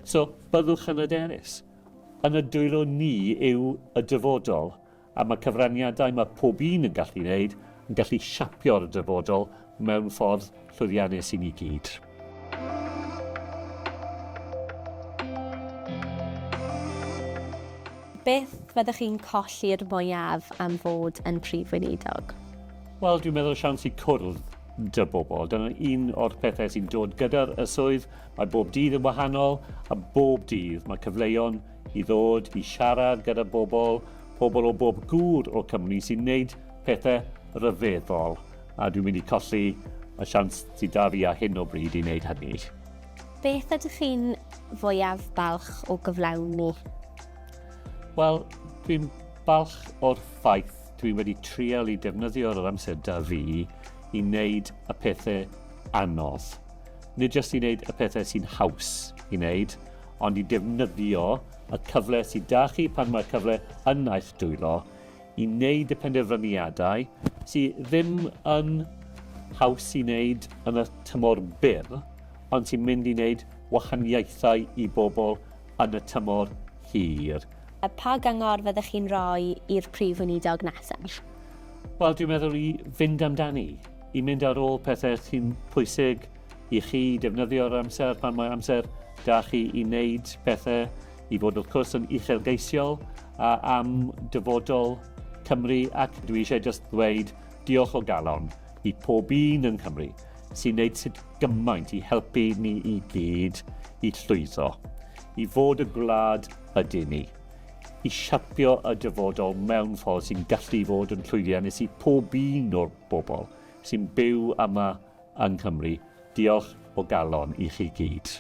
So, byddwch yn hyderus. Yn y dwylo ni yw y dyfodol, a mae cyfraniadau mae pob un yn gallu wneud yn gallu siapio'r dyfodol mewn ffordd llwyddiannus i ni gyd. Beth fyddwch chi'n colli'r mwyaf am fod yn Prif Weinidog? Wel, dwi'n meddwl siawns i cwrdd dy bobl. Dyna un o'r pethau sy'n dod gyda'r y swydd. Mae bob dydd yn wahanol, a bob dydd mae cyfleon i ddod i siarad gyda pobl o bob gŵr o Cymru sy'n gwneud pethau ryfeddol. A dwi'n mynd i colli y siawns sydd da fi a hyn o bryd i wneud hynny. Beth ydych chi'n fwyaf balch o gyflawni? Wel, dwi'n balch o'r ffaith dwi wedi trial i defnyddio'r amser da fi i wneud y pethau anodd. Nid jyst i wneud y pethau sy'n haws i wneud, ond i defnyddio y cyfle sydd da chi pan mae'r cyfle yn aeth dwylo i wneud y penderfyniadau sydd ddim yn haws i wneud yn y tymor byr, ond sy'n mynd i wneud wahaniaethau i bobl yn y tymor hir. Pa gyngor fyddwch chi'n rhoi i'r Prif Weinidog nesaf? Wel, dwi'n meddwl i fynd amdani, i mynd ar ôl pethau sy'n pwysig i chi defnyddio'r amser pan mae amser da chi i wneud pethau, i fod wrth gwrs yn uchelgeisiol a am dyfodol Cymru, ac dwi eisiau just ddweud diolch o galon i pob un yn Cymru sy'n gwneud sydd gymaint i helpu ni i gyd i llwyddo, i fod y gwlad ydyn ni, i siapio y dyfodol mewn ffordd sy'n gallu fod yn llwyddiannus i pob un o'r bobl sy'n byw yma yng Nghymru. Diolch o galon i chi gyd.